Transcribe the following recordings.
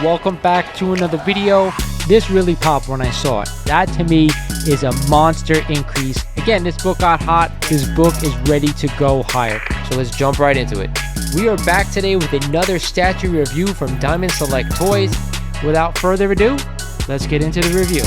welcome back to another video. This really popped when I saw it. That to me is a monster increase. Again, this book got hot. This book is ready to go higher. So let's jump right into it. We are back today with another statue review from Diamond Select Toys. Without further ado, let's get into the review.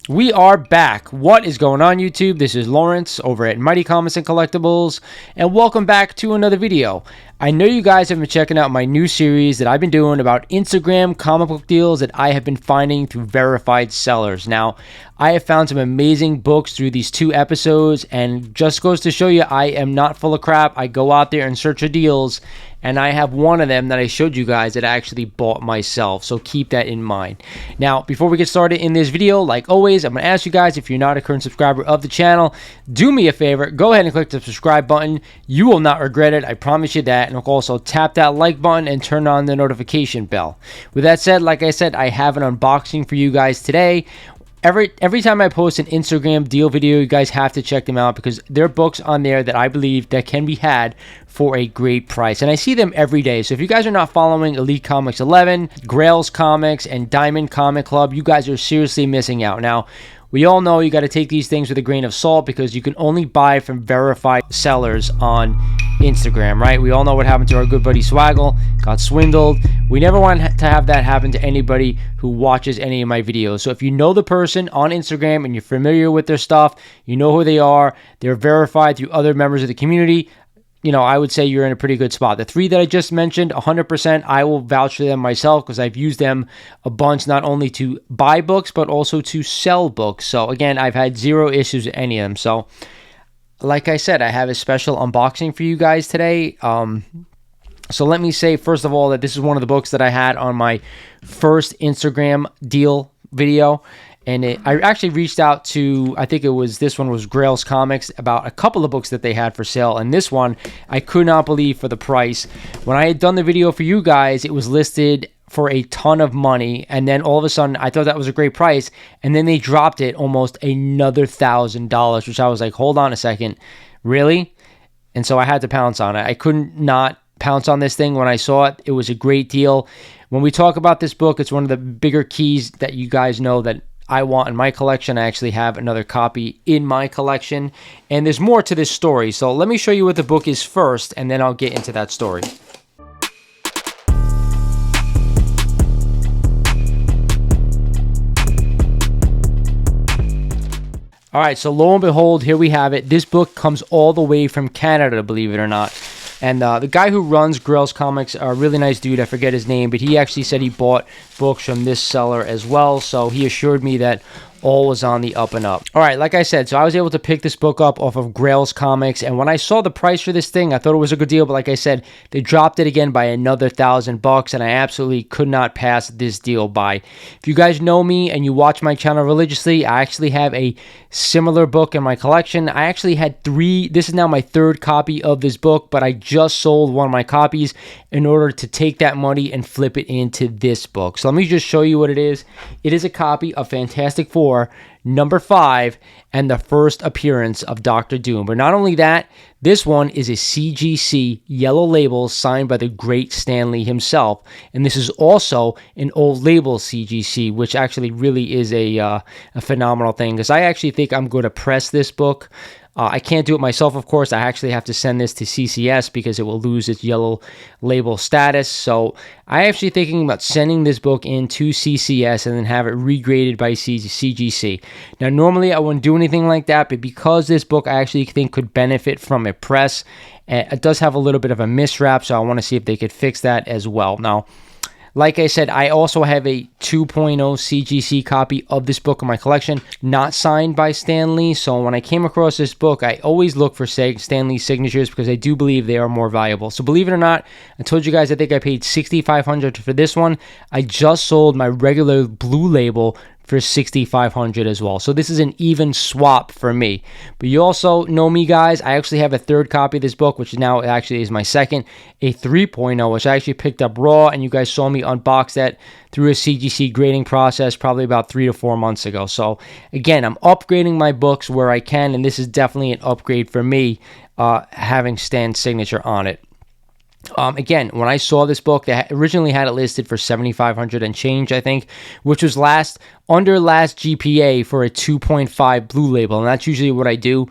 We are back. What is going on, YouTube? This is Lawrence over at Mighty Comics and Collectibles, and welcome back to another video. I know you guys have been checking out my new series that I've been doing about Instagram comic book deals that I have been finding through verified sellers. Now, I have found some amazing books through these 2 episodes, and just goes to show you I am not full of crap. I go out there and search for deals, and I have one of them that I showed you guys that I actually bought myself, so keep that in mind. Now, before we get started in this video, like always, I'm going to ask you guys, if you're not a current subscriber of the channel, do me a favor, go ahead and click the subscribe button. You will not regret it, I promise you that, and also tap that like button and turn on the notification bell. With that said, like I said, I have an unboxing for you guys today. Every time I post an Instagram deal video, you guys have to check them out because there are books on there that I believe that can be had for a great price. And I see them every day. So if you guys are not following Elite Comics 11, Grail's Comics, and Diamond Comic Club, you guys are seriously missing out. Now, we all know you got to take these things with a grain of salt because you can only buy from verified sellers on Instagram, right? We all know what happened to our good buddy Swaggle, got swindled. We never want to have that happen to anybody who watches any of my videos. So if you know the person on Instagram and you're familiar with their stuff, you know who they are, they're verified through other members of the community, you know, I would say you're in a pretty good spot. The 3 that I just mentioned, 100%, I will vouch for them myself because I've used them a bunch, not only to buy books, but also to sell books. So again, I've had 0 issues with any of them. So like I said, I have a special unboxing for you guys today. So let me say, first of all, that this is one of the books that I had on my first Instagram deal video. And I actually reached out to, I think this one was Grail's Comics, about a couple of books that they had for sale. And this one, I could not believe for the price. When I had done the video for you guys, it was listed for a ton of money. And then all of a sudden, I thought that was a great price. And then they dropped it almost another $1,000, which I was like, hold on a second, really? And so I had to pounce on it. I couldn't not pounce on this thing when I saw it. It was a great deal. When we talk about this book, it's one of the bigger keys that you guys know that I want in my collection. I actually have another copy in my collection, and there's more to this story. So let me show you what the book is first, and then I'll get into that story. All right, so lo and behold, here we have it. This book comes all the way from Canada, believe it or not. And the guy who runs Grail's Comics, a really nice dude, I forget his name, but he actually said he bought books from this seller as well. So he assured me that all was on the up and up. All right, like I said, so I was able to pick this book up off of Grail's Comics, and when I saw the price for this thing, I thought it was a good deal, but like I said, they dropped it again by another $1,000, and I absolutely could not pass this deal by. If you guys know me and you watch my channel religiously, I actually have a similar book in my collection. I actually had 3, this is now my 3rd copy of this book, but I just sold one of my copies in order to take that money and flip it into this book. So let me just show you what it is. It is a copy of Fantastic Four, number 5, and the first appearance of Dr. Doom. But not only that, this one is a CGC yellow label signed by the great Stan Lee himself. And this is also an old label CGC, which actually really is a phenomenal thing, because I actually think I'm going to press this book. I can't do it myself, of course. I actually have to send this to CCS because it will lose its yellow label status. So I actually thinking about sending this book into CCS and then have it regraded by CGC. Now, normally I wouldn't do anything like that, but because this book I actually think could benefit from a press, it does have a little bit of a miswrap, so I want to see if they could fix that as well. Now, like I said, I also have a 2.0 CGC copy of this book in my collection, not signed by Stan Lee. So when I came across this book, I always look for Stan Lee signatures because I do believe they are more valuable. So believe it or not, I told you guys I think I paid $6,500 for this one. I just sold my regular blue label for $6,500 as well. So this is an even swap for me. But you also know me, guys. I actually have a 3rd copy of this book, which now actually is my 2nd, a 3.0, which I actually picked up raw, and you guys saw me unbox that through a CGC grading process probably about 3 to 4 months ago. So again, I'm upgrading my books where I can, and this is definitely an upgrade for me having Stan's signature on it. Again, when I saw this book, they originally had it listed for $7,500 and change, I think, which was under last GPA for a 2.5 blue label, and that's usually what I do.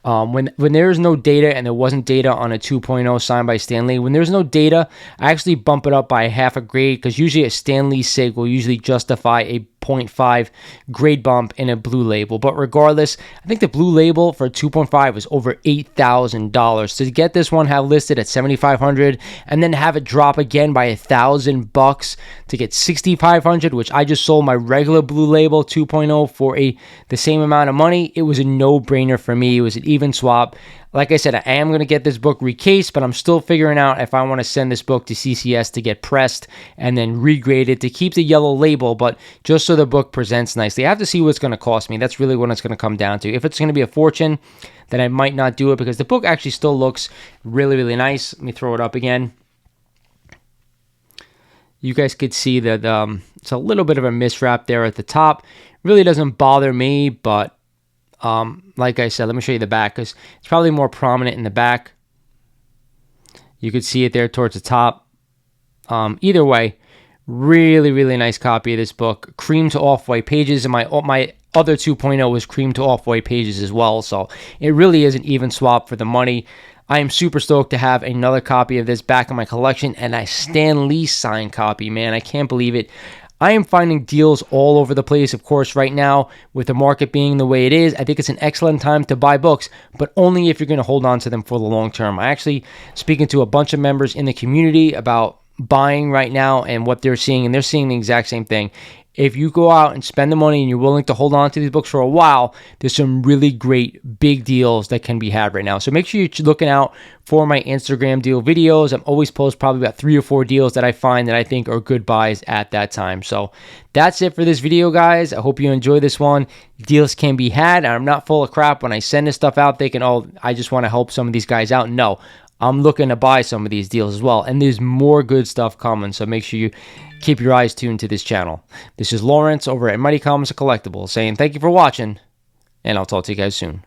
When there is no data, and there wasn't data on a 2.0 signed by Stan Lee, when there's no data, I actually bump it up by half a grade, because usually a Stan Lee sig will usually justify a 0.5 grade bump in a blue label. But regardless, I think the blue label for 2.5 was over $8,000. To get this one have listed at $7,500 and then have it drop again by $1,000 to get $6,500, which I just sold my regular blue label 2.0 for the same amount of money, it was a no-brainer for me. It was an even swap. Like I said, I am going to get this book recased, but I'm still figuring out if I want to send this book to CCS to get pressed and then regraded to keep the yellow label, but just so the book presents nicely. I have to see what it's going to cost me. That's really what it's going to come down to. If it's going to be a fortune, then I might not do it, because the book actually still looks really, really nice. Let me throw it up again. You guys could see that it's a little bit of a miswrap there at the top. Really doesn't bother me, but like I said, let me show you the back, because it's probably more prominent in the back. You could see it there towards the top. Either way, really, really nice copy of this book. Cream to off-white pages, and my other 2.0 was cream to off-white pages as well. So it really is an even swap for the money. I am super stoked to have another copy of this back in my collection, and a Stan Lee signed copy, man. I can't believe it. I am finding deals all over the place. Of course, right now, with the market being the way it is, I think it's an excellent time to buy books, but only if you're going to hold on to them for the long term. I actually speaking to a bunch of members in the community about buying right now and what they're seeing, and they're seeing the exact same thing. If you go out and spend the money and you're willing to hold on to these books for a while, there's some really great big deals that can be had right now. So make sure you're looking out for my Instagram deal videos. I'm always post probably about 3 or 4 deals that I find that I think are good buys at that time. So that's it for this video, guys. I hope you enjoy this one. Deals can be had. I'm not full of crap when I send this stuff out thinking, oh, I just want to help some of these guys out. No, I'm looking to buy some of these deals as well, and there's more good stuff coming, so make sure you keep your eyes tuned to this channel. This is Lawrence over at Mighty Comics and Collectibles saying thank you for watching, and I'll talk to you guys soon.